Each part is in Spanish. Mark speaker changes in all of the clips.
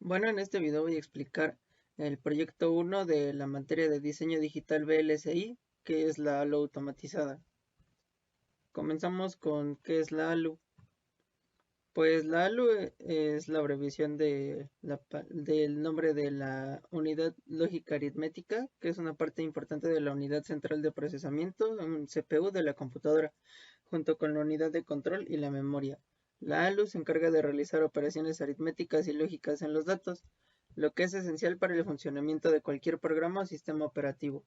Speaker 1: Bueno, en este video voy a explicar el proyecto 1 de la materia de diseño digital VLSI, que es la ALU automatizada. Comenzamos con ¿qué es la ALU? Pues la ALU es la abreviación del nombre de la unidad lógica aritmética, que es una parte importante de la unidad central de procesamiento, un CPU de la computadora, junto con la unidad de control y la memoria. La ALU se encarga de realizar operaciones aritméticas y lógicas en los datos, lo que es esencial para el funcionamiento de cualquier programa o sistema operativo.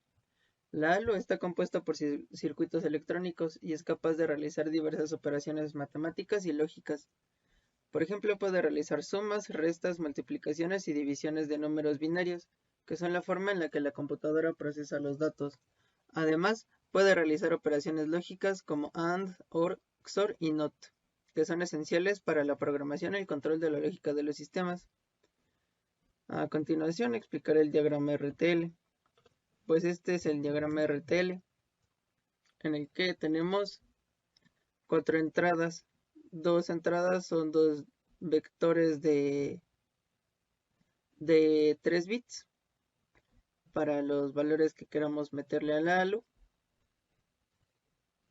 Speaker 1: La ALU está compuesta por circuitos electrónicos y es capaz de realizar diversas operaciones matemáticas y lógicas. Por ejemplo, puede realizar sumas, restas, multiplicaciones y divisiones de números binarios, que son la forma en la que la computadora procesa los datos. Además, puede realizar operaciones lógicas como AND, OR, XOR y NOT, que son esenciales para la programación y el control de la lógica de los sistemas. A continuación, explicaré el diagrama RTL. Pues este es el diagrama RTL, en el que tenemos cuatro entradas. Dos entradas son dos vectores de 3 bits para los valores que queramos meterle a la ALU.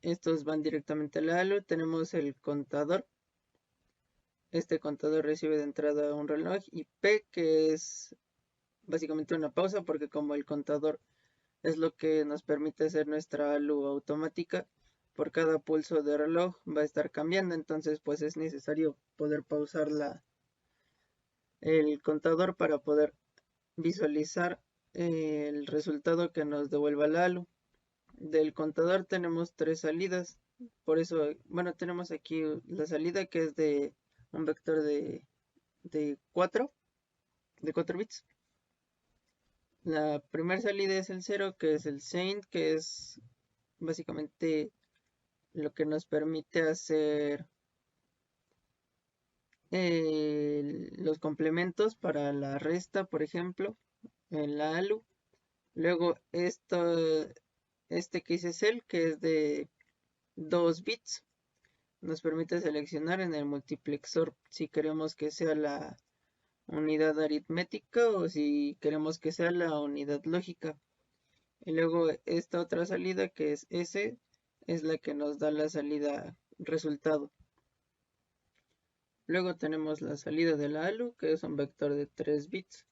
Speaker 1: Estos van directamente a la ALU. Tenemos el contador. Este contador recibe de entrada un reloj y P, que es básicamente una pausa, porque como el contador es lo que nos permite hacer nuestra ALU automática, por cada pulso de reloj va a estar cambiando, entonces pues es necesario poder pausar el contador para poder visualizar el resultado que nos devuelva la ALU. Del contador tenemos tres salidas, por eso, bueno, tenemos aquí la salida que es de un vector de 4 bits. La primera salida es el 0, que es el Saint, que es básicamente lo que nos permite hacer los complementos para la resta, por ejemplo, en la ALU. Luego este que hice cell, que es de 2 bits, nos permite seleccionar en el multiplexor si queremos que sea la unidad aritmética o si queremos que sea la unidad lógica. Y luego esta otra salida que es S es la que nos da la salida resultado. Luego tenemos la salida de la ALU, que es un vector de 3 bits.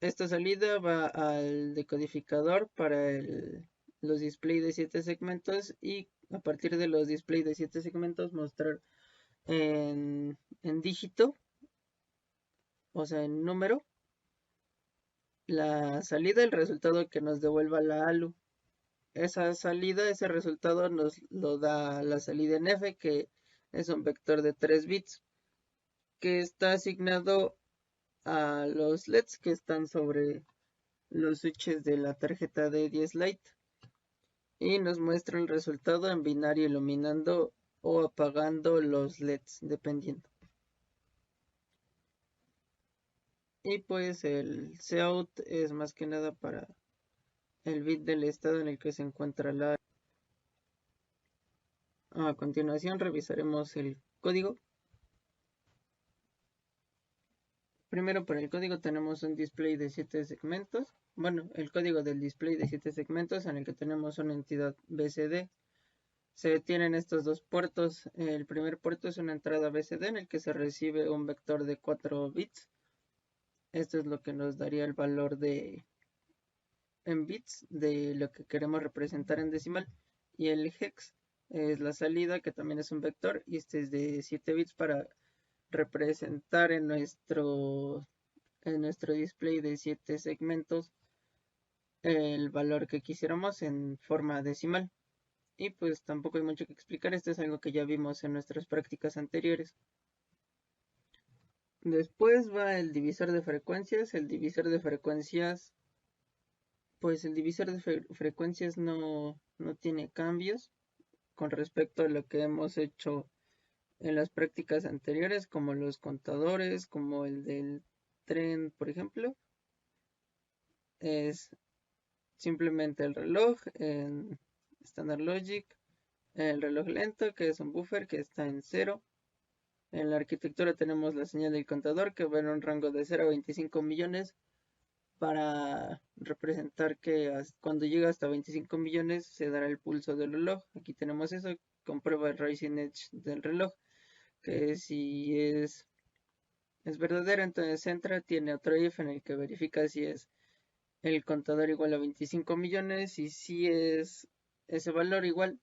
Speaker 1: Esta salida va al decodificador para los displays de 7 segmentos y a partir de los displays de 7 segmentos mostrar en dígito, o sea en número, la salida, el resultado que nos devuelva la ALU. Esa salida, ese resultado nos lo da la salida en F, que es un vector de 3 bits, que está asignado a los LEDs que están sobre los switches de la tarjeta de 10 Lite y nos muestra el resultado en binario iluminando o apagando los LEDs dependiendo. Y pues el cout es más que nada para el bit del estado en el que se encuentra la. A continuación revisaremos el código. Primero, para el código tenemos un display de 7 segmentos. Bueno, el código del display de 7 segmentos en el que tenemos una entidad BCD. Se tienen estos dos puertos. El primer puerto es una entrada BCD en el que se recibe un vector de 4 bits. Esto es lo que nos daría el valor en bits de lo que queremos representar en decimal. Y el hex es la salida, que también es un vector, y este es de 7 bits para representar en nuestro display de 7 segmentos el valor que quisiéramos en forma decimal. Y pues tampoco hay mucho que explicar, esto es algo que ya vimos en nuestras prácticas anteriores. Después va el divisor de frecuencias. El divisor de frecuencias, pues el divisor de frecuencias no tiene cambios con respecto a lo que hemos hecho en las prácticas anteriores, como los contadores, como el del tren, por ejemplo. Es simplemente el reloj en Standard Logic, el reloj lento, que es un buffer que está en 0, En la arquitectura tenemos la señal del contador que va en un rango de 0 a 25 millones para representar que cuando llega hasta 25 millones se dará el pulso del reloj. Aquí tenemos eso, comprueba el rising edge del reloj, que si es verdadero, entonces entra, tiene otro if en el que verifica si es el contador igual a 25 millones y si es ese valor igual,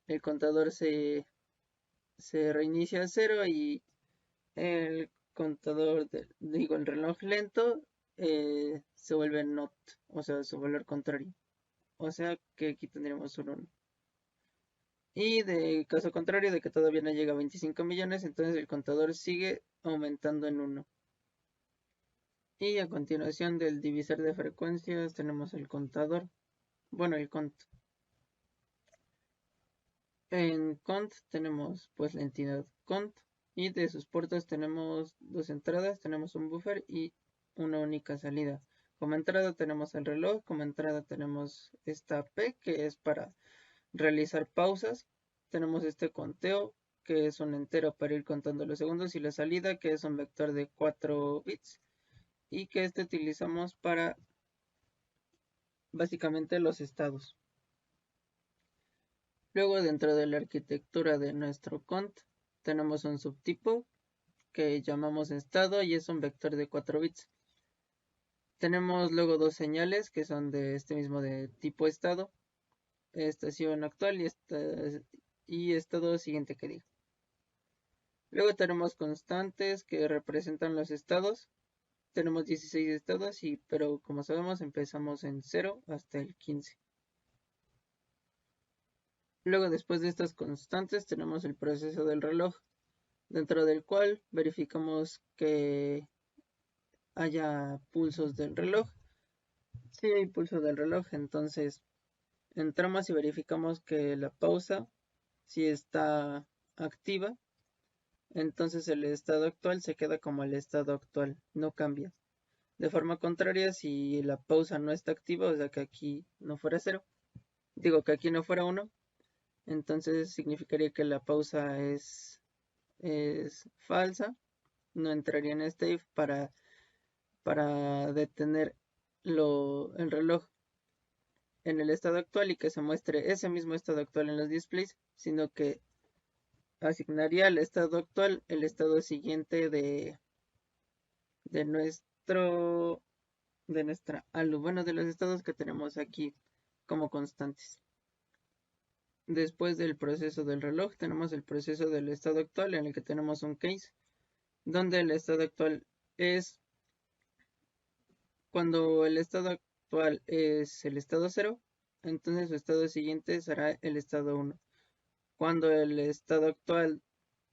Speaker 1: el contador se reinicia a cero y el contador, el reloj lento se vuelve not, o sea, su valor contrario. O sea que aquí tendríamos un 1. Y de caso contrario, de que todavía no llega a 25 millones, entonces el contador sigue aumentando en 1. Y a continuación del divisor de frecuencias tenemos el contador, bueno, el cont. En cont tenemos pues la entidad cont y de sus puertos tenemos dos entradas, tenemos un buffer y una única salida. Como entrada tenemos el reloj, como entrada tenemos esta P que es para realizar pausas, tenemos este conteo que es un entero para ir contando los segundos y la salida que es un vector de 4 bits y que este utilizamos para básicamente los estados. Luego dentro de la arquitectura de nuestro cont tenemos un subtipo que llamamos estado y es un vector de 4 bits. Tenemos luego dos señales que son de este mismo de tipo estado, estación actual y estado siguiente que diga. Luego tenemos constantes que representan los estados. Tenemos 16 estados, pero como sabemos empezamos en 0 hasta el 15. Luego después de estas constantes tenemos el proceso del reloj, dentro del cual verificamos que haya pulsos del reloj. Si hay pulso del reloj, entonces entramos y verificamos que la pausa si está activa, entonces el estado actual se queda como el estado actual, no cambia. De forma contraria, si la pausa no está activa, o sea que aquí no fuera 0, digo que aquí no fuera 1, entonces significaría que la pausa es falsa, no entraría en este if para detener el reloj en el estado actual y que se muestre ese mismo estado actual en los displays, sino que asignaría al estado actual el estado siguiente de nuestro de nuestra ALU, bueno, de los estados que tenemos aquí como constantes. Después del proceso del reloj tenemos el proceso del estado actual en el que tenemos un case donde el estado actual es cuando el estado actual es el estado 0, entonces su estado siguiente será el estado 1. Cuando el estado actual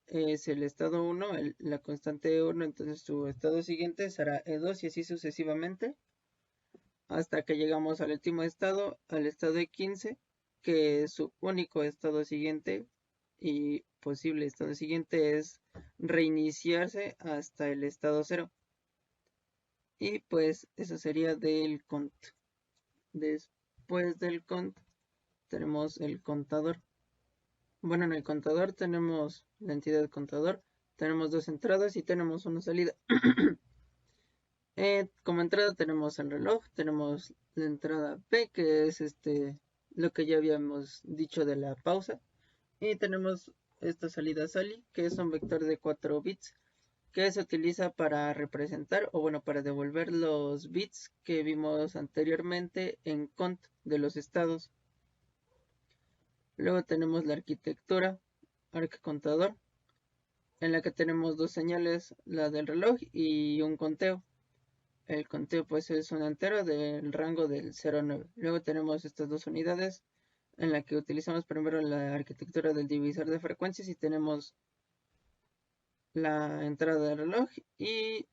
Speaker 1: es el estado 1, la constante 1, entonces su estado siguiente será E2 y así sucesivamente hasta que llegamos al último estado, al estado de 15, que su único estado siguiente y posible estado siguiente es reiniciarse hasta el estado 0. Y pues eso sería del cont. Después del cont tenemos el contador. Bueno, en el contador tenemos la entidad contador, tenemos dos entradas y tenemos una salida. Como entrada tenemos el reloj, tenemos la entrada P, que es lo que ya habíamos dicho de la pausa, y tenemos esta salida SALI, que es un vector de 4 bits, que se utiliza para representar, o bueno, para devolver los bits que vimos anteriormente en cont de los estados. Luego tenemos la arquitectura, arccontador, en la que tenemos dos señales, la del reloj y un conteo. El conteo pues es un entero del rango del 0 a 9. Luego tenemos estas dos unidades en la que utilizamos primero la arquitectura del divisor de frecuencias y tenemos la entrada del reloj y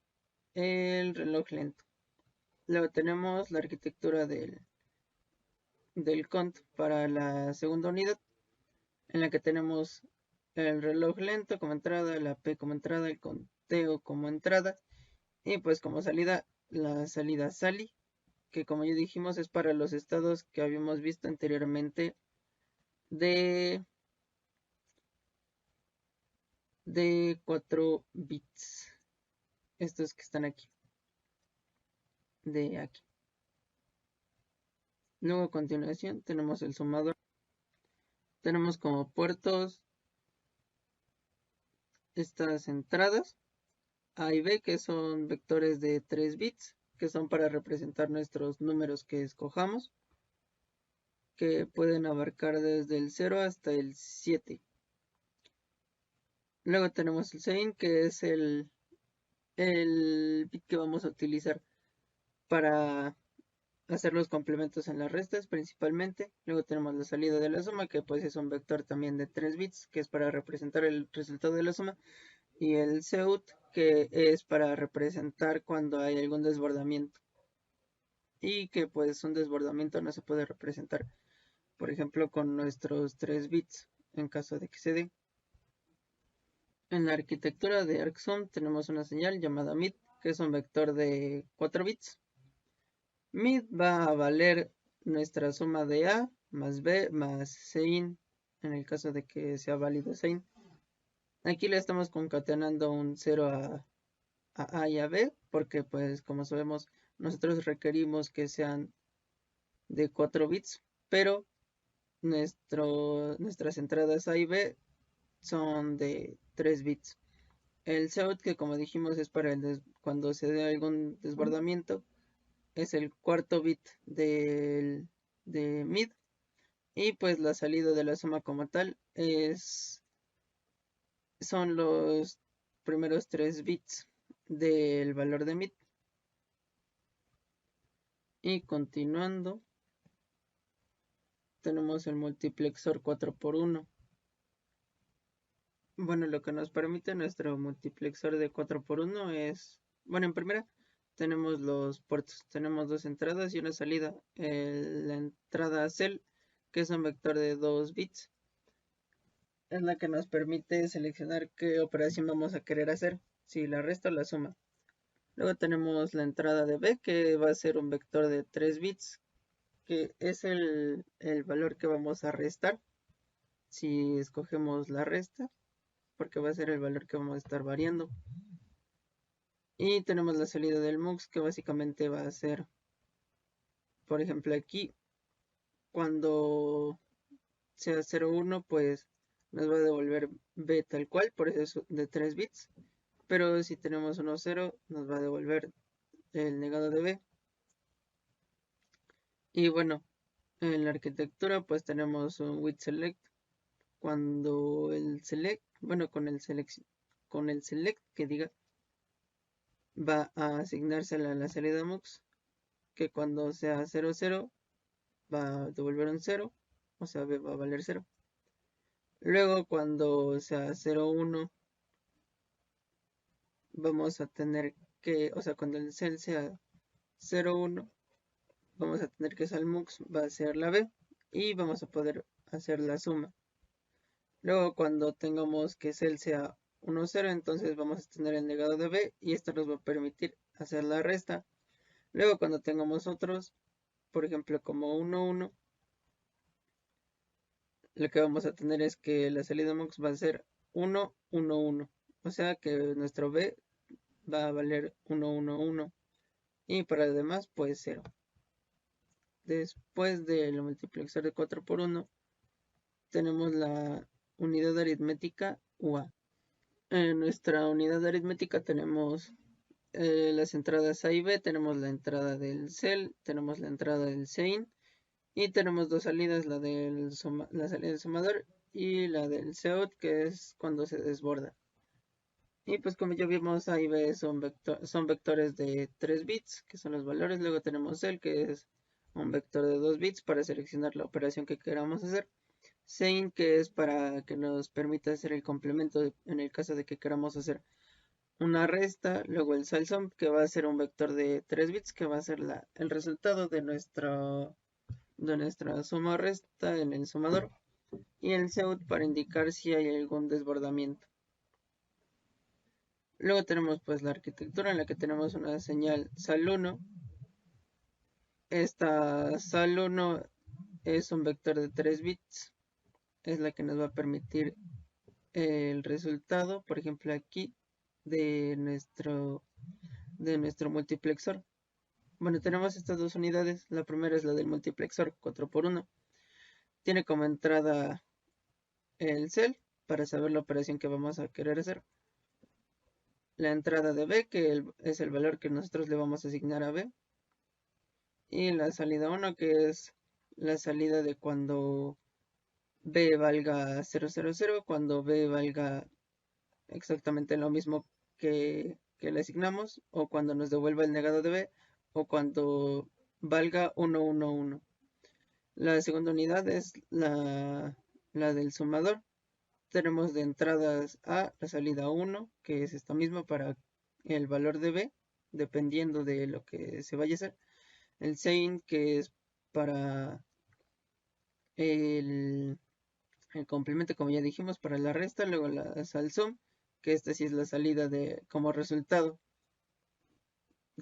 Speaker 1: el reloj lento. Luego tenemos la arquitectura del cont para la segunda unidad en la que tenemos el reloj lento como entrada, la P como entrada, el conteo como entrada y pues como salida la salida SALI, que como ya dijimos es para los estados que habíamos visto anteriormente de de 4 bits. Estos que están aquí. De aquí. Luego a continuación tenemos el sumador. Tenemos como puertos estas entradas A y B, que son vectores de 3 bits, que son para representar nuestros números que escojamos, que pueden abarcar desde el 0 hasta el 7. Luego tenemos el sein, que es el bit que vamos a utilizar para hacer los complementos en las restas principalmente. Luego tenemos la salida de la suma, que pues es un vector también de 3 bits, que es para representar el resultado de la suma. Y el CEUT, que es para representar cuando hay algún desbordamiento. Y que pues un desbordamiento no se puede representar, por ejemplo, con nuestros 3 bits, en caso de que se dé. En la arquitectura de ArcSum tenemos una señal llamada mid, que es un vector de 4 bits. Mid va a valer nuestra suma de A más B más sein, en el caso de que sea válido sein. Aquí le estamos concatenando un 0 a y a B, porque pues como sabemos nosotros requerimos que sean de 4 bits, pero nuestras entradas A y B son de 3 bits. El CEUT, que como dijimos es para cuando se dé algún desbordamiento, es el cuarto bit de mid. Y pues la salida de la suma como tal son los primeros 3 bits del valor de mid. Y continuando, tenemos el multiplexor 4x1. Bueno, lo que nos permite nuestro multiplexor de 4x1 es, bueno, en primera tenemos los puertos, tenemos dos entradas y una salida. La entrada cell, que es un vector de 2 bits, es la que nos permite seleccionar qué operación vamos a querer hacer, si la resta o la suma. Luego tenemos la entrada de B, que va a ser un vector de 3 bits, que es el valor que vamos a restar si escogemos la resta, porque va a ser el valor que vamos a estar variando. Y tenemos la salida del mux, que básicamente va a ser, por ejemplo aquí, cuando sea 0,1, pues nos va a devolver B tal cual, por eso es de 3 bits. Pero si tenemos 1,0, nos va a devolver el negado de B. Y bueno, en la arquitectura pues tenemos un with select. Cuando el select, bueno, con el select que diga, va a asignársela a la salida mux, que cuando sea 0,0 va a devolver un 0, o sea, B va a valer 0. Luego cuando sea 0,1 vamos a tener que, o sea, cuando el cel sea 0,1 vamos a tener que salmux va a ser la B y vamos a poder hacer la suma. Luego cuando tengamos que cel sea 1,0, entonces vamos a tener el negado de B y esto nos va a permitir hacer la resta. Luego cuando tengamos otros, por ejemplo como 1,1, lo que vamos a tener es que la salida mux va a ser 1,1,1. O sea que nuestro B va a valer 1,1,1. Y para el demás pues 0. Después del multiplexor de 4x1 tenemos la unidad aritmética UA. En nuestra unidad aritmética tenemos las entradas A y B, tenemos la entrada del cel, tenemos la entrada del sein y tenemos dos salidas, la salida del sumador y la del CEUT, que es cuando se desborda. Y pues como ya vimos, A y B son vectores de 3 bits, que son los valores. Luego tenemos cel, que es un vector de 2 bits para seleccionar la operación que queramos hacer. Sein, que es para que nos permita hacer el complemento en el caso de que queramos hacer una resta. Luego el salsum, que va a ser un vector de 3 bits, que va a ser el resultado de nuestra suma o resta en el sumador. Y el CEUT para indicar si hay algún desbordamiento. Luego tenemos pues la arquitectura en la que tenemos una señal sal1. Esta sal1 es un vector de 3 bits. Es la que nos va a permitir el resultado, por ejemplo aquí, de nuestro multiplexor. Bueno, tenemos estas dos unidades. La primera es la del multiplexor 4x1. Tiene como entrada el cell para saber la operación que vamos a querer hacer. La entrada de B, que es el valor que nosotros le vamos a asignar a B. Y la salida 1, que es la salida de cuando B valga 000, cuando B valga exactamente lo mismo que le asignamos, o cuando nos devuelva el negado de B, o cuando valga 1, 1, 1. La segunda unidad es la del sumador. Tenemos de entradas A la salida 1, que es esta misma para el valor de B, dependiendo de lo que se vaya a hacer. El sein, que es para el complemento, como ya dijimos, para la resta. Luego la salsum, que esta sí es la salida como resultado,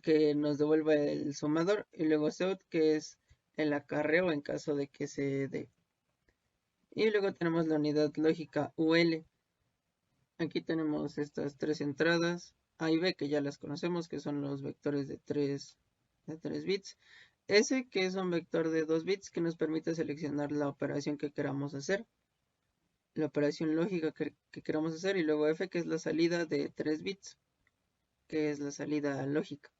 Speaker 1: que nos devuelva el sumador. Y luego seut, que es el acarreo en caso de que se dé. Y luego tenemos la unidad lógica UL. Aquí tenemos estas tres entradas, A y B, que ya las conocemos, que son los vectores de 3 bits. S, que es un vector de 2 bits que nos permite seleccionar la operación que queramos hacer, la operación lógica que queramos hacer, y luego F, que es la salida de 3 bits, que es la salida lógica.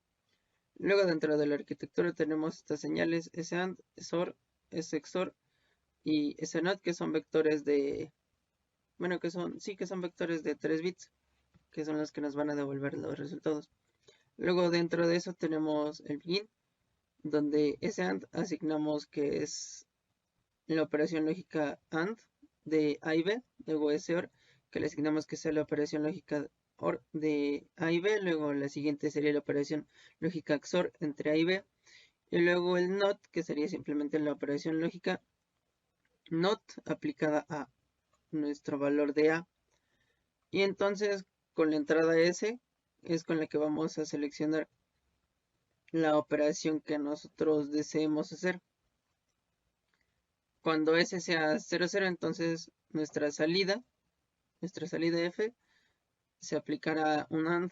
Speaker 1: Luego dentro de la arquitectura tenemos estas señales SAND, SOR, SXOR y SNOT, que son vectores de, bueno, que son vectores de 3 bits, que son los que nos van a devolver los resultados. Luego dentro de eso tenemos el begin, donde ese AND asignamos que es la operación lógica AND de A y B. Luego ese OR, que le asignamos que sea la operación lógica OR de A y B. Luego la siguiente sería la operación lógica XOR entre A y B. Y luego el NOT, que sería simplemente la operación lógica NOT aplicada a nuestro valor de A. Y entonces con la entrada S es con la que vamos a seleccionar la operación que nosotros deseemos hacer. Cuando S sea 0, 0, entonces nuestra salida F, se aplicará un AND.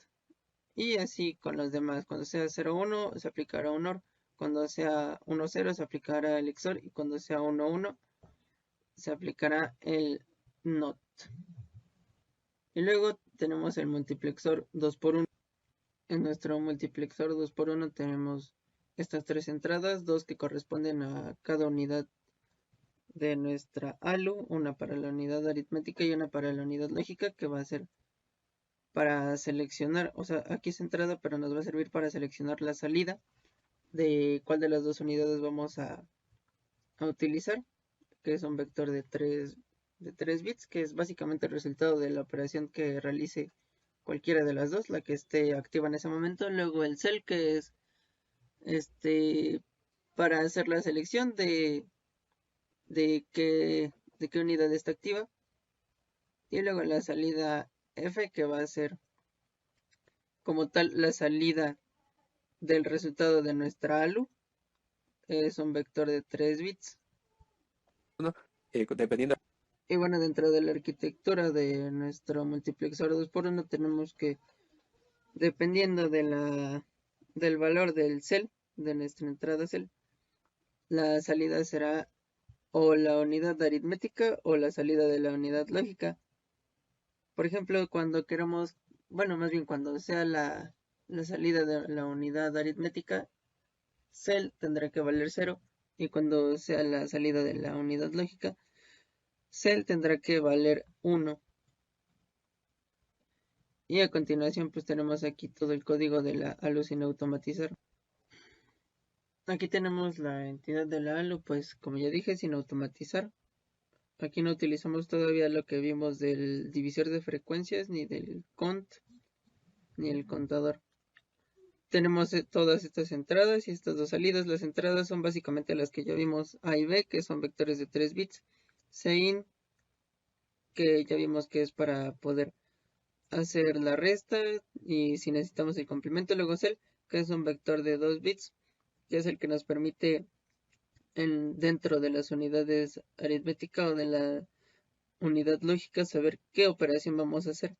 Speaker 1: Y así con los demás. Cuando sea 0, 1, se aplicará un OR. Cuando sea 1, 0, se aplicará el XOR. Y cuando sea 1, 1, se aplicará el NOT. Y luego tenemos el multiplexor 2x1. En nuestro multiplexor 2x1 tenemos estas tres entradas, dos que corresponden a cada unidad de nuestra ALU, una para la unidad aritmética y una para la unidad lógica, que va a ser para seleccionar, o sea, aquí es entrada, pero nos va a servir para seleccionar la salida de cuál de las dos unidades vamos a utilizar, que es un vector de 3 bits, que es básicamente el resultado de la operación que realice cualquiera de las dos, la que esté activa en ese momento. Luego el cell, que es para hacer la selección de qué unidad está activa. Y luego la salida F, que va a ser como tal la salida del resultado de nuestra ALU. Es un vector de 3 bits.
Speaker 2: Dependiendo.
Speaker 1: Y bueno, dentro de la arquitectura de nuestro multiplexor 2x1 tenemos que, dependiendo del valor del cell, de nuestra entrada cell, la salida será o la unidad aritmética o la salida de la unidad lógica. Por ejemplo, cuando queramos, bueno, más bien cuando sea la salida de la unidad aritmética, cell tendrá que valer 0. Y cuando sea la salida de la unidad lógica, cell tendrá que valer 1. Y a continuación pues tenemos aquí todo el código de la ALU sin automatizar. Aquí tenemos la entidad de la ALU, pues como ya dije, sin automatizar. Aquí no utilizamos todavía lo que vimos del divisor de frecuencias, ni del cont, ni el contador. Tenemos todas estas entradas y estas dos salidas. Las entradas son básicamente las que ya vimos A y B, que son vectores de 3 bits. Sein, que ya vimos que es para poder hacer la resta y si necesitamos el complemento. Luego cell, que es un vector de 2 bits, que es el que nos permite dentro de las unidades aritmética o de la unidad lógica saber qué operación vamos a hacer.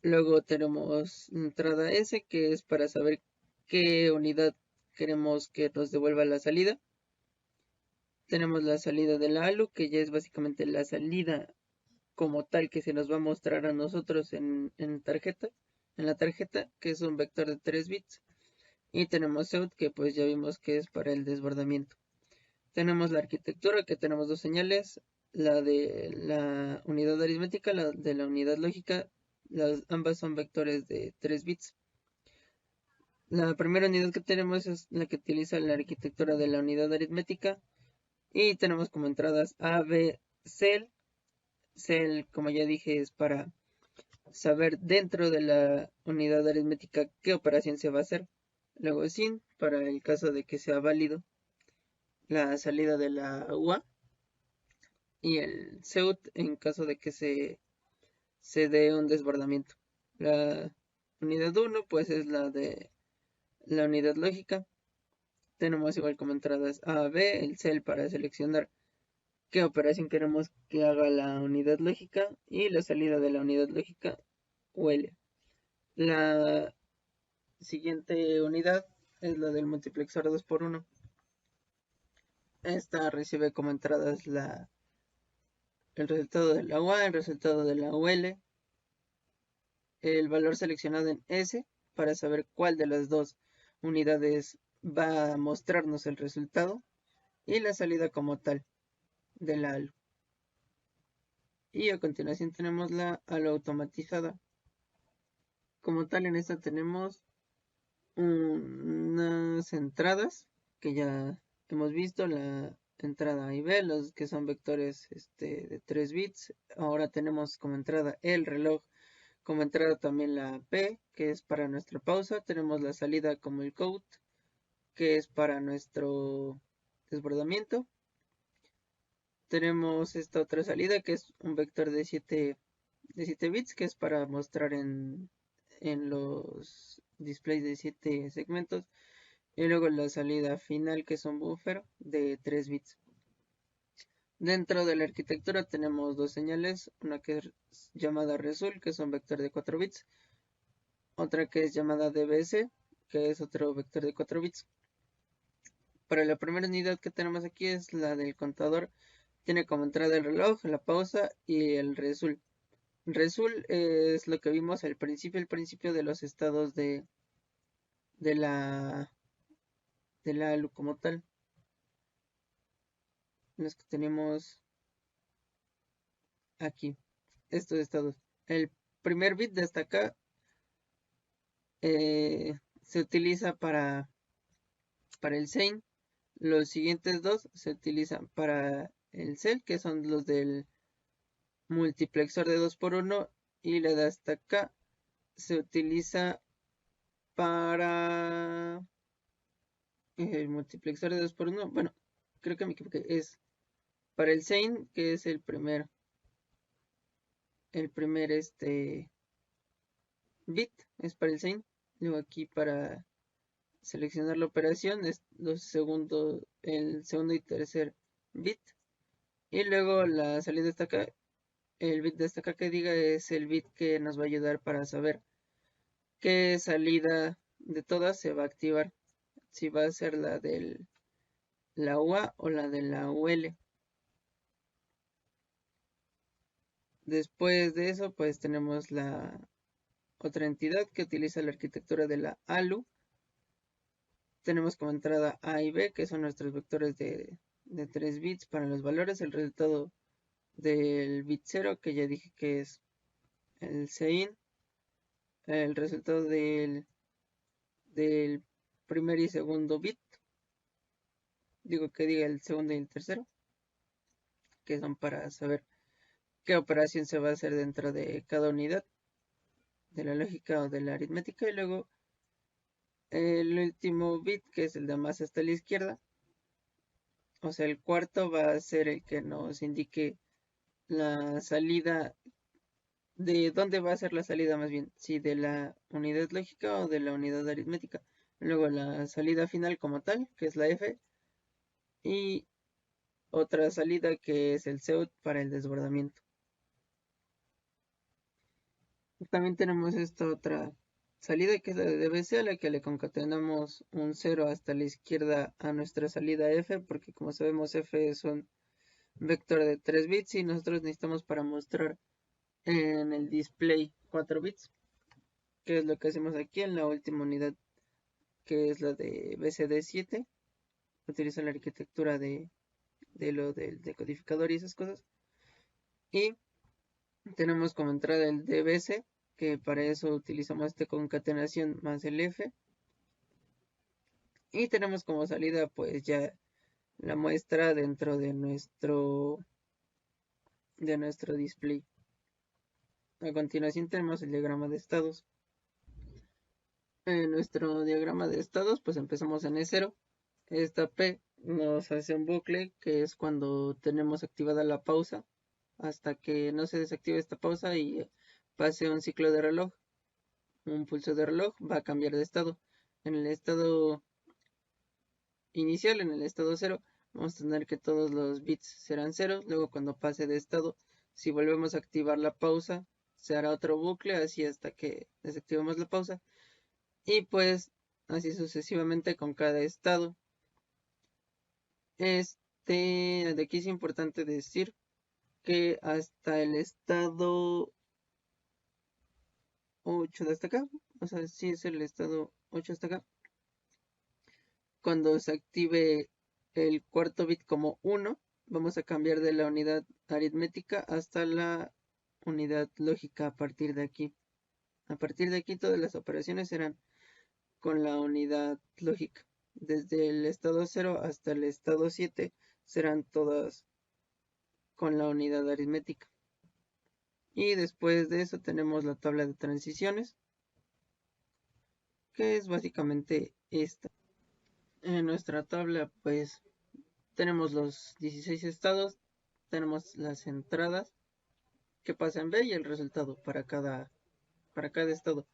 Speaker 1: Luego tenemos entrada S, que es para saber qué unidad queremos que nos devuelva la salida. Tenemos la salida de la ALU, que ya es básicamente la salida como tal que se nos va a mostrar a nosotros en la tarjeta, que es un vector de 3 bits. Y tenemos out, que pues ya vimos que es para el desbordamiento. Tenemos la arquitectura, que tenemos dos señales, la de la unidad aritmética, la de la unidad lógica. Ambas son vectores de 3 bits. La primera unidad que tenemos es la que utiliza la arquitectura de la unidad aritmética. Y tenemos como entradas A, B, cell. Cell, como ya dije, es para saber dentro de la unidad aritmética qué operación se va a hacer. Luego sin, para el caso de que sea válido la salida de la UA. Y el SEUT en caso de que se dé un desbordamiento. La unidad 1 pues es la de la unidad lógica. Tenemos igual como entradas A, B, el cell para seleccionar qué operación queremos que haga la unidad lógica y la salida de la unidad lógica UL. La siguiente unidad es la del multiplexor 2x1. Esta recibe como entradas el resultado de la UA, el resultado de la UL, el valor seleccionado en S para saber cuál de las dos unidades va a mostrarnos el resultado y la salida como tal de la ALU. Y a continuación tenemos la ALU automatizada. Como tal, en esta tenemos unas entradas que ya hemos visto, la entrada A y B, los que son vectores de 3 bits. Ahora tenemos como entrada el reloj, como entrada también la P, que es para nuestra pausa. Tenemos la salida como el count, que es para nuestro desbordamiento. Tenemos esta otra salida, que es un vector de 7 bits, que es para mostrar en los displays de 7 segmentos. Y luego la salida final, que es un buffer de 3 bits. Dentro de la arquitectura tenemos dos señales, una que es llamada result, que es un vector de 4 bits, otra que es llamada dbs, que es otro vector de 4 bits. Para la primera unidad que tenemos aquí es la del contador, tiene como entrada el reloj, la pausa y el result. Result es lo que vimos al principio, el principio de los estados de la ALU como tal. Los que tenemos aquí, estos estados. El primer bit de hasta acá se utiliza para el sein. Los siguientes dos se utilizan para el cell, que son los del multiplexor de 2x1, y la de hasta acá se utiliza para el multiplexor de 2x1. Bueno, creo que me equivoqué. Es para el sein, que es el primer bit, es para el sein. Luego aquí para seleccionar la operación es el segundo y tercer bit. Y luego la salida hasta acá, el bit de hasta acá que diga, es el bit que nos va a ayudar para saber qué salida de todas se va a activar. Si va a ser la de la UA o la de la UL. Después de eso, pues tenemos la otra entidad que utiliza la arquitectura de la ALU. Tenemos como entrada A y B, que son nuestros vectores de 3 bits para los valores. El resultado del bit 0, que ya dije que es el sein. El resultado del primer y segundo bit. Digo que diga el segundo y el tercero, que son para saber qué operación se va a hacer dentro de cada unidad de la lógica o de la aritmética. Y luego el último bit, que es el de más hasta la izquierda, o sea, el cuarto va a ser el que nos indique la salida, de dónde va a ser la salida más bien, si de la unidad lógica o de la unidad aritmética. Luego la salida final como tal, que es la F, y otra salida que es el SEUT para el desbordamiento. También tenemos esta otra salida que es la de DBC, a la que le concatenamos un 0 hasta la izquierda a nuestra salida F, porque como sabemos F es un vector de 3 bits y nosotros necesitamos para mostrar en el display 4 bits, que es lo que hacemos aquí en la última unidad, que es la de BCD7. Utiliza la arquitectura de lo del decodificador y esas cosas. Y tenemos como entrada el DBC, que para eso utilizamos esta concatenación más el F. Y tenemos como salida pues ya la muestra dentro de nuestro display. A continuación tenemos el diagrama de estados. En nuestro diagrama de estados pues empezamos en E0. Esta P nos hace un bucle, que es cuando tenemos activada la pausa, hasta que no se desactive esta pausa y pase un ciclo de reloj. Un pulso de reloj va a cambiar de estado. En el estado inicial, en el estado 0, vamos a tener que todos los bits serán 0. Luego cuando pase de estado, si volvemos a activar la pausa, se hará otro bucle, así hasta que desactivemos la pausa. Y pues así sucesivamente con cada estado. De aquí es importante decir que hasta el estado 8 de hasta acá, o sea, si es el estado 8 hasta acá, cuando se active el cuarto bit como 1, vamos a cambiar de la unidad aritmética hasta la unidad lógica a partir de aquí. A partir de aquí todas las operaciones serán con la unidad lógica. Desde el estado 0 hasta el estado 7 serán todas con la unidad aritmética. Y después de eso tenemos la tabla de transiciones, que es básicamente esta. En nuestra tabla pues tenemos los 16 estados, tenemos las entradas que pasa en B y el resultado para cada estado.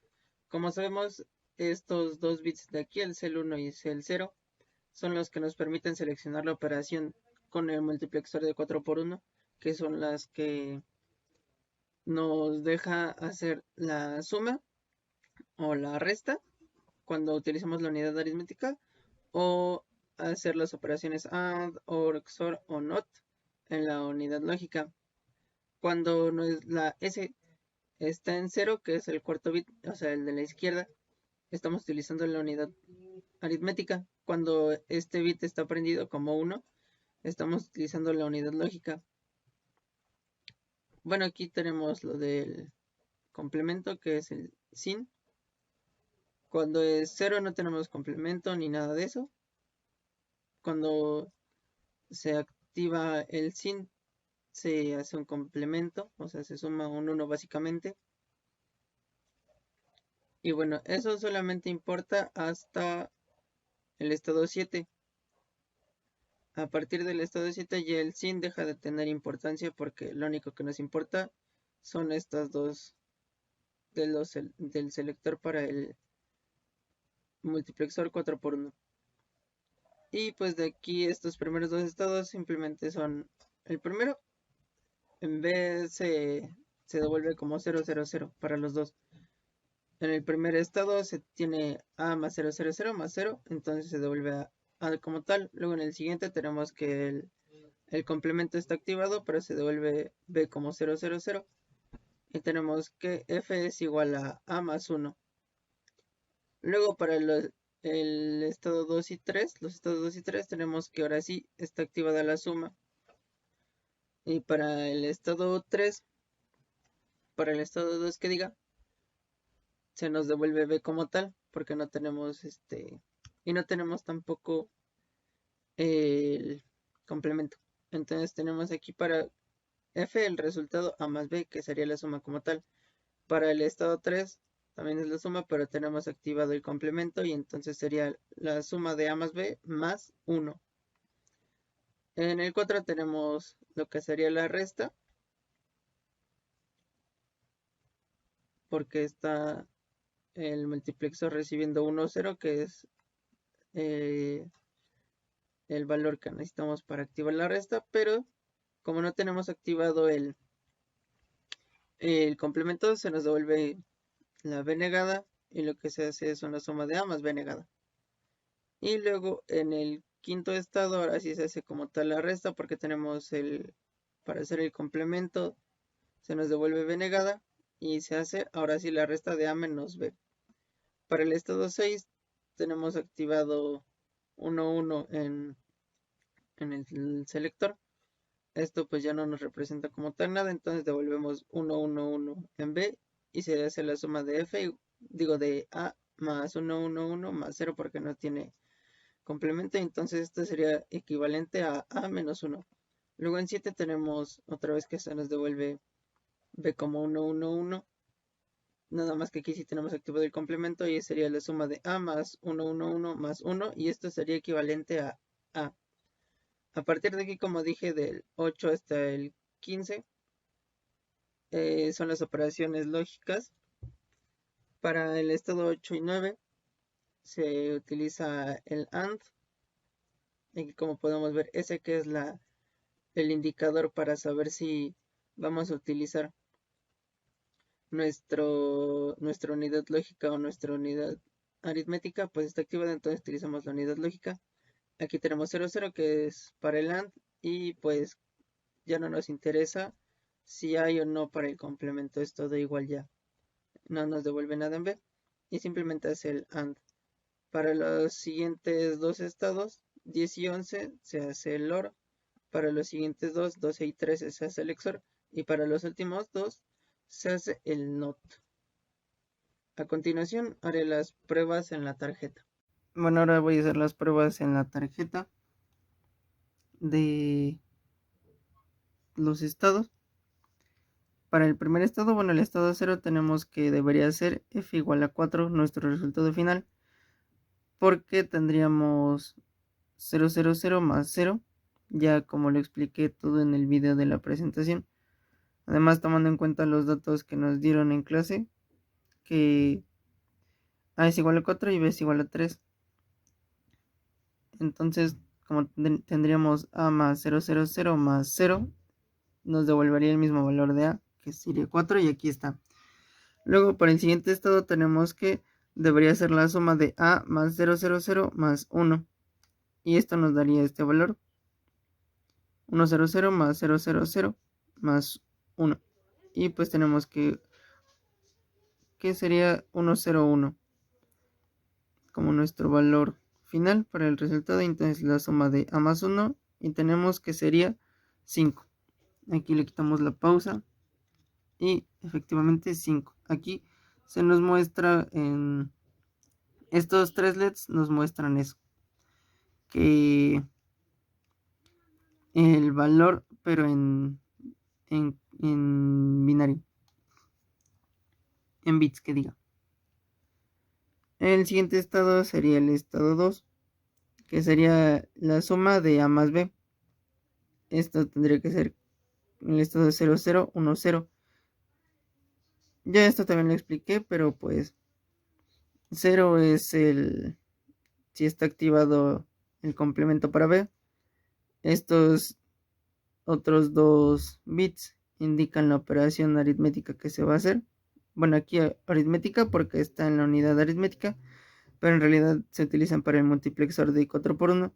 Speaker 1: Como sabemos, estos dos bits de aquí, el CEL1 y el CEL0, son los que nos permiten seleccionar la operación con el multiplexor de 4x1, que son las que nos deja hacer la suma o la resta cuando utilizamos la unidad aritmética, o hacer las operaciones AND, OR, XOR o NOT en la unidad lógica. Cuando la S está en 0, que es el cuarto bit, o sea, el de la izquierda, estamos utilizando la unidad aritmética. Cuando este bit está prendido como 1, estamos utilizando la unidad lógica. Bueno, aquí tenemos lo del complemento, que es el sin. Cuando es 0 no tenemos complemento ni nada de eso. Cuando se activa el sin, se hace un complemento, o sea, se suma un 1 básicamente. Y bueno, eso solamente importa hasta el estado 7. A partir del estado 7 ya el sin deja de tener importancia, porque lo único que nos importa son estas dos del selector para el multiplexor 4x1. Y pues de aquí estos primeros dos estados simplemente son el primero. En B se devuelve como 000 para los dos. En el primer estado se tiene A más 000 más 0, entonces se devuelve A como tal. Luego en el siguiente tenemos que el complemento está activado, pero se devuelve B como 000. Y tenemos que F es igual a A más 1. Luego para el estado 2 y 3, los estados 2 y 3, tenemos que ahora sí está activada la suma. Y para el estado 3, para el estado 2 que diga, se nos devuelve B como tal, porque no tenemos y no tenemos tampoco el complemento. Entonces tenemos aquí para F el resultado A más B, que sería la suma como tal. Para el estado 3 también es la suma, pero tenemos activado el complemento y entonces sería la suma de A más B más 1. En el 4 tenemos lo que sería la resta, porque está el multiplexor recibiendo 1, 0, que es el valor que necesitamos para activar la resta, pero como no tenemos activado El complemento se nos devuelve la b negada y lo que se hace es una suma de a más b negada. Y luego en el quinto estado ahora sí se hace como tal la resta porque tenemos para hacer el complemento se nos devuelve b negada y se hace ahora sí la resta de a menos b. Para el estado 6 tenemos activado 1, 1 en el selector. Esto pues ya no nos representa como tal nada, entonces devolvemos 1, 1, 1 en b y se hace la suma de f, digo de a más 1, 1, 1 más 0 porque no tiene complemento, entonces esto sería equivalente a a menos 1. Luego en 7 tenemos otra vez que se nos devuelve b como 1, 1, 1, nada más que aquí sí tenemos activado el complemento y sería la suma de a más 1, 1, 1 más 1 y esto sería equivalente a a. A partir de aquí, como dije, del 8 hasta el 15 son las operaciones lógicas. Para el estado 8 y 9 se utiliza el AND. Aquí como podemos ver, ese que es el indicador para saber si vamos a utilizar nuestra unidad lógica o nuestra unidad aritmética, pues está activada, entonces utilizamos la unidad lógica. Aquí tenemos 0, 0 que es para el AND y pues ya no nos interesa si hay o no para el complemento, es todo igual ya. No nos devuelve nada en B y simplemente hace el AND. Para los siguientes dos estados, 10 y 11, se hace el OR. Para los siguientes dos, 12 y 13, se hace el XOR. Y para los últimos dos, se hace el NOT. A continuación, haré las pruebas en la tarjeta. Bueno, ahora voy a hacer las pruebas en la tarjeta de los estados. Para el primer estado, bueno, el estado 0 tenemos que debería ser f igual a 4 nuestro resultado final, porque tendríamos 0, 0, 0 más 0, ya como lo expliqué todo en el video de la presentación. Además, tomando en cuenta los datos que nos dieron en clase, que a es igual a 4 y b es igual a 3. Entonces, como tendríamos a más 0, 0, 0 más 0, nos devolvería el mismo valor de a, que sería 4, y aquí está. Luego, para el siguiente estado tenemos que debería ser la suma de a más 0, 0, 0 más 1. Y esto nos daría este valor. 1, 0, 0 más 0, 0, 0 más 1. Y pues tenemos que sería 1, 0, 1 como nuestro valor final para el resultado. Entonces la suma de a más 1 y tenemos que sería 5. Aquí le quitamos la pausa y efectivamente 5. Aquí se nos muestra en estos tres LEDs, nos muestran eso, que el valor pero en binario, en bits que diga. El siguiente estado sería el estado 2, que sería la suma de a más b. Esto tendría que ser el estado 0, 0, 1, 0. Ya esto también lo expliqué, pero pues 0 es si está activado el complemento para b. Estos otros dos bits indican la operación aritmética que se va a hacer. Bueno, aquí aritmética porque está en la unidad aritmética, pero en realidad se utilizan para el multiplexor de 4x1.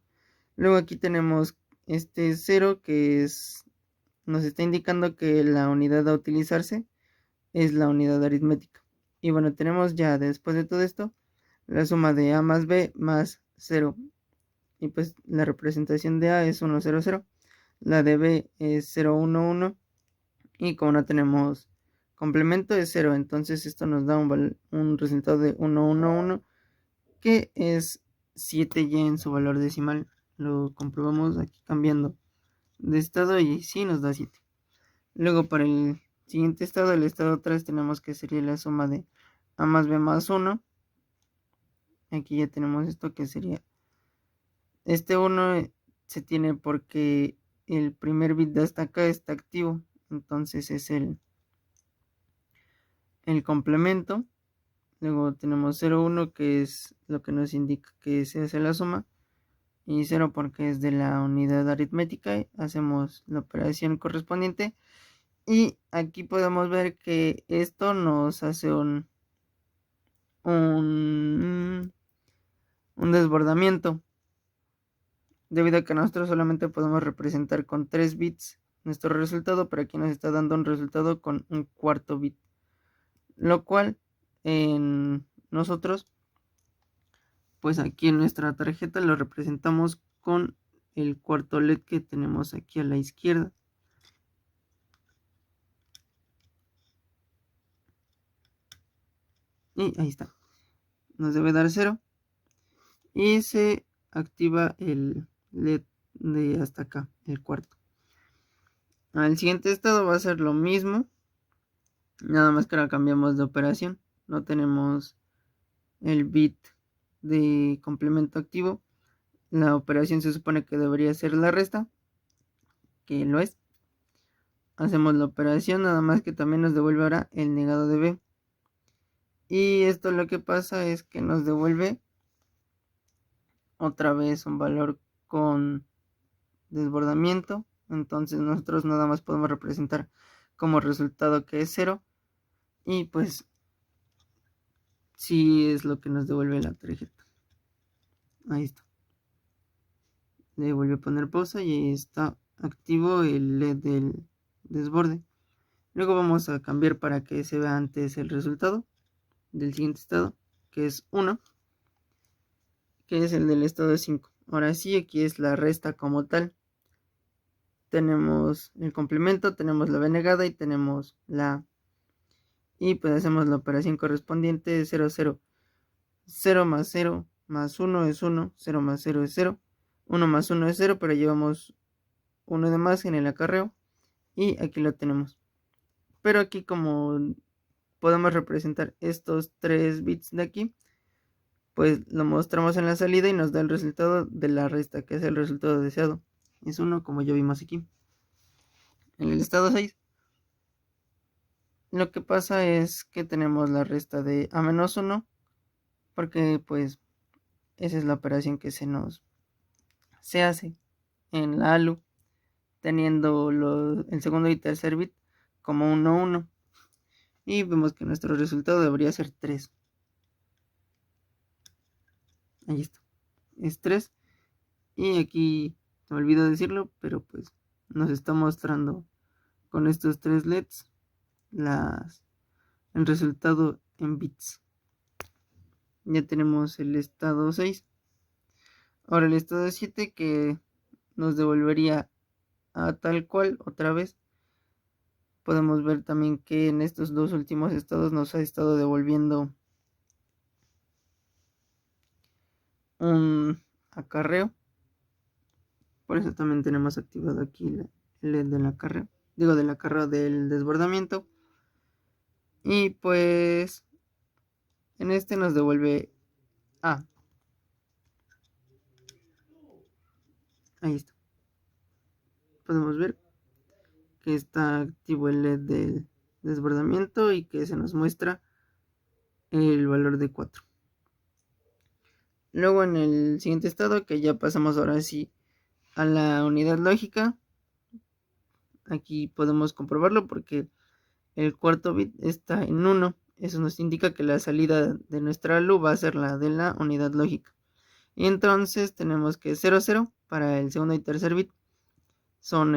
Speaker 1: Luego aquí tenemos este 0 que nos está indicando que la unidad a utilizarse es la unidad aritmética. Y bueno, tenemos ya después de todo esto la suma de a más b más 0. Y pues la representación de a es 1, 0, 0. La de b es 0, 1, 1. Y como no tenemos complemento es 0. Entonces esto nos da un resultado de 1, 1, 1. Que es 7 ya en su valor decimal. Lo comprobamos aquí cambiando de estado y sí nos da 7. Luego para el siguiente estado, el estado 3, tenemos que sería la suma de a más b más 1. Aquí ya tenemos esto que sería este 1 se tiene porque el primer bit de hasta acá está activo. Entonces es el complemento. Luego tenemos 0, 1 que es lo que nos indica que se hace la suma. Y 0 porque es de la unidad aritmética. Hacemos la operación correspondiente. Y aquí podemos ver que esto nos hace un desbordamiento, debido a que nosotros solamente podemos representar con 3 bits nuestro resultado, pero aquí nos está dando un resultado con un cuarto bit, lo cual en nosotros, pues aquí en nuestra tarjeta lo representamos con el cuarto LED que tenemos aquí a la izquierda. Y ahí está, nos debe dar 0 y se activa el LED de hasta acá, el cuarto. Al siguiente estado va a ser lo mismo, nada más que ahora cambiamos de operación. No tenemos el bit de complemento activo. La operación se supone que debería ser la resta, que lo es. Hacemos la operación, nada más que también nos devuelve ahora el negado de B. Y esto lo que pasa es que nos devuelve otra vez un valor con desbordamiento. Entonces nosotros nada más podemos representar como resultado que es 0. Y pues sí es lo que nos devuelve la tarjeta. Ahí está. Le vuelve a poner pausa y ahí está activo el LED del desborde. Luego vamos a cambiar para que se vea antes el resultado del siguiente estado, que es 1, que es el del estado 5. Ahora sí, aquí es la resta como tal. Tenemos el complemento, tenemos la B negada y tenemos la A. Y pues hacemos la operación correspondiente: 0, 0. 0 más 0 más 1 es 1, 0 más 0 es 0, 1 más 1 es 0, pero llevamos 1 de más en el acarreo y aquí lo tenemos. Pero aquí, como podemos representar estos 3 bits de aquí, pues lo mostramos en la salida y nos da el resultado de la resta, que es el resultado deseado. Es 1, como ya vimos aquí. En el estado 6, lo que pasa es que tenemos la resta de A menos 1, porque pues esa es la operación que se hace en la ALU, teniendo el segundo y tercer bit como 1, 1. Y vemos que nuestro resultado debería ser 3. Ahí está. Es 3. Y aquí se me olvidó decirlo, pero pues nos está mostrando con estos 3 LEDs el resultado en bits. Ya tenemos el estado 6. Ahora el estado 7, que nos devolvería a tal cual otra vez. Podemos ver también que en estos dos últimos estados nos ha estado devolviendo un acarreo. Por eso también tenemos activado aquí el LED del acarreo. Digo, del acarreo del desbordamiento. Y pues en este nos devuelve A. Ahí está. Podemos ver que está activo el LED del desbordamiento y que se nos muestra el valor de 4. Luego en el siguiente estado, que ya pasamos ahora sí a la unidad lógica, aquí podemos comprobarlo porque el cuarto bit está en 1. Eso nos indica que la salida de nuestra luz va a ser la de la unidad lógica. Y entonces tenemos que 0, 0 para el segundo y tercer bit son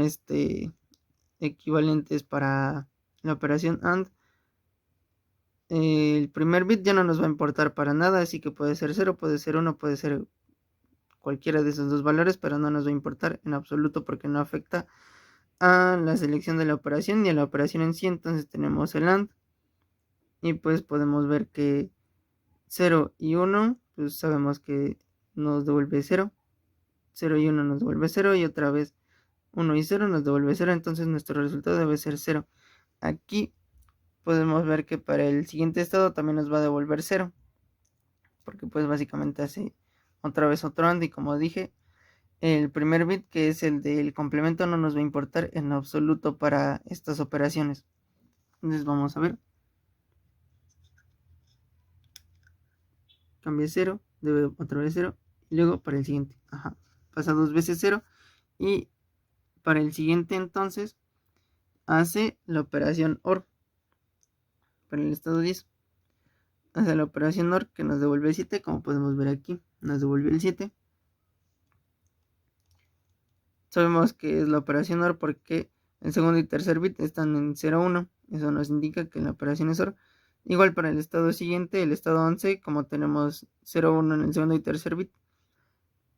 Speaker 1: equivalentes para la operación AND. El primer bit ya no nos va a importar para nada, así que puede ser 0, puede ser 1, puede ser cualquiera de esos dos valores, pero no nos va a importar en absoluto porque no afecta a la selección de la operación ni a la operación en sí. Entonces tenemos el AND y pues podemos ver que 0 y 1 pues sabemos que nos devuelve 0, 0 y 1 nos devuelve 0 y otra vez 1 y 0 nos devuelve 0, entonces nuestro resultado debe ser 0. Aquí podemos ver que para el siguiente estado también nos va a devolver 0, porque pues básicamente hace otra vez otro AND y como dije, el primer bit, que es el del complemento, no nos va a importar en absoluto para estas operaciones. Entonces vamos a ver. Cambia 0, debe otra vez 0 y luego para el siguiente. Pasa 2 veces 0 y para el siguiente entonces hace la operación OR para el estado 10. Hace la operación OR que nos devuelve 7, como podemos ver aquí, nos devolvió el 7. Sabemos que es la operación OR porque el segundo y tercer bit están en 0, 1. Eso nos indica que la operación es OR. Igual para el estado siguiente, el estado 11, como tenemos 0, 1 en el segundo y tercer bit,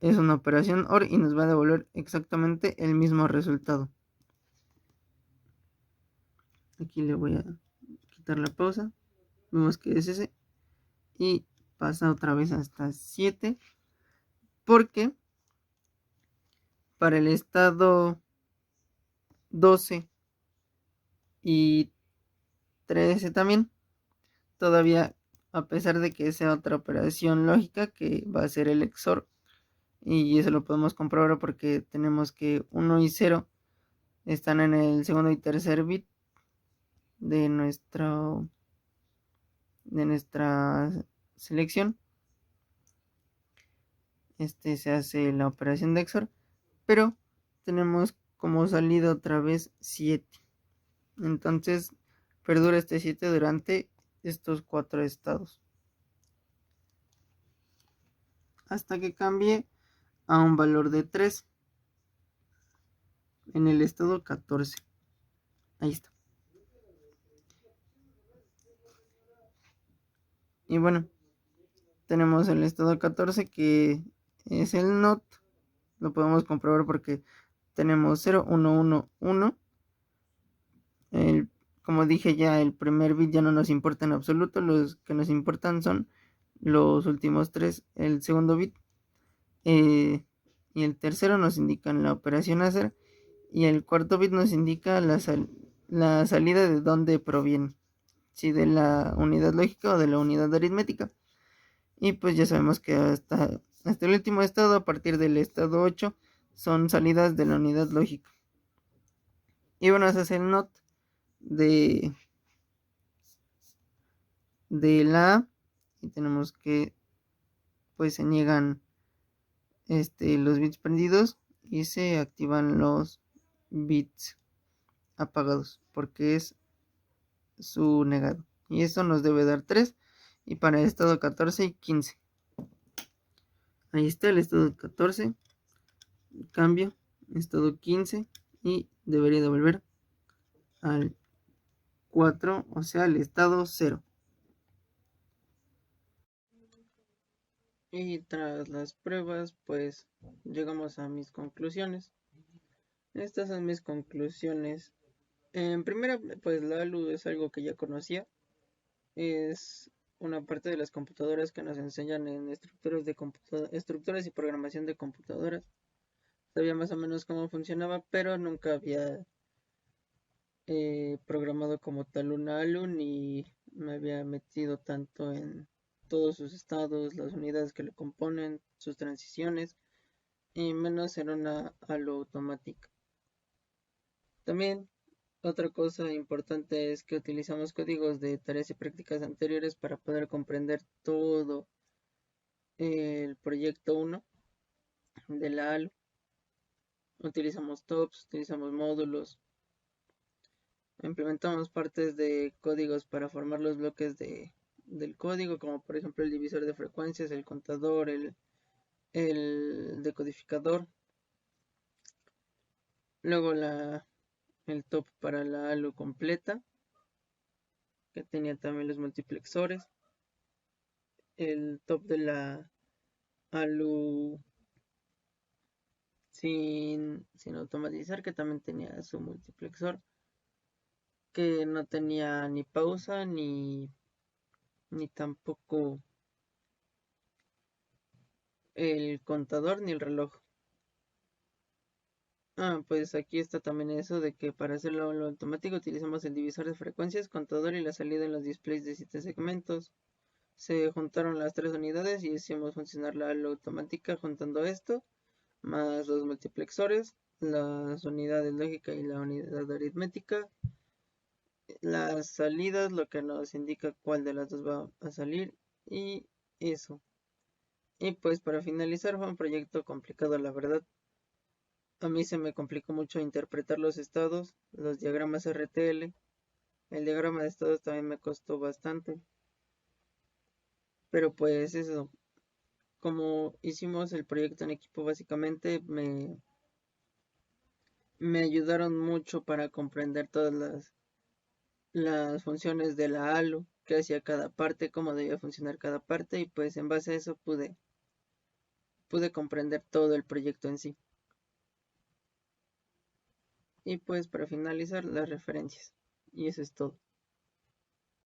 Speaker 1: es una operación OR y nos va a devolver exactamente el mismo resultado. Aquí le voy a quitar la pausa. Vemos que es ese. Y pasa otra vez hasta 7. Porque para el estado 12 y 13 también, todavía, a pesar de que sea otra operación lógica que va a ser el XOR, y eso lo podemos comprobar porque tenemos que 1 y 0 están en el segundo y tercer bit de nuestra selección. Se hace la operación de XOR, pero tenemos como salida otra vez 7. Entonces perdura este 7 durante estos 4 estados hasta que cambie a un valor de 3 en el estado 14. Ahí está. Y bueno, tenemos el estado 14 que es el NOT. Lo podemos comprobar porque tenemos 0, 1, 1, 1. Como dije ya, el primer bit ya no nos importa en absoluto. Los que nos importan son los últimos 3. El segundo bit y el tercero nos indican la operación a hacer. Y el cuarto bit nos indica la salida de dónde proviene. Si de la unidad lógica o de la unidad aritmética. Y pues ya sabemos que hasta el último estado, a partir del estado 8, son salidas de la unidad lógica. Y bueno, ese es el NOT de la A. Y tenemos que pues se niegan los bits prendidos y se activan los bits apagados porque es su negado. Y esto nos debe dar 3. Y para el estado 14 y 15. Ahí está el estado 14. Cambio. Estado 15. Y debería de volver al 4. O sea, al estado 0. Y tras las pruebas, pues llegamos a mis conclusiones. Estas son mis conclusiones. En primera, pues la ALU es algo que ya conocía. Es una parte de las computadoras que nos enseñan en estructuras y programación de computadoras. Sabía más o menos cómo funcionaba, pero nunca había programado como tal una ALU ni me había metido tanto en todos sus estados, las unidades que le componen, sus transiciones, y menos en una ALU automática. También otra cosa importante es que utilizamos códigos de tareas y prácticas anteriores para poder comprender todo el proyecto 1 de la ALU. Utilizamos TOPS, utilizamos módulos, implementamos partes de códigos para formar los bloques del código, como por ejemplo el divisor de frecuencias, el contador, el decodificador. Luego el top para la ALU completa, que tenía también los multiplexores. El top de la ALU sin automatizar, que también tenía su multiplexor, que no tenía ni pausa ni tampoco el contador ni el reloj. Pues aquí está también eso de que para hacerlo lo automático utilizamos el divisor de frecuencias, contador y la salida en los displays de 7 segmentos. Se juntaron las 3 unidades y hicimos funcionar la automática juntando esto, más los multiplexores, las unidades lógica y la unidad aritmética. Las salidas, lo que nos indica cuál de las dos va a salir, y eso. Y pues para finalizar, fue un proyecto complicado, la verdad. a mí se me complicó mucho interpretar los estados, los diagramas RTL. El diagrama de estados también me costó bastante. Pero pues eso, como hicimos el proyecto en equipo básicamente, me ayudaron mucho para comprender todas las funciones de la ALU, qué hacía cada parte, cómo debía funcionar cada parte y pues en base a eso pude comprender todo el proyecto en sí. Y pues para finalizar las referencias. Y eso es todo.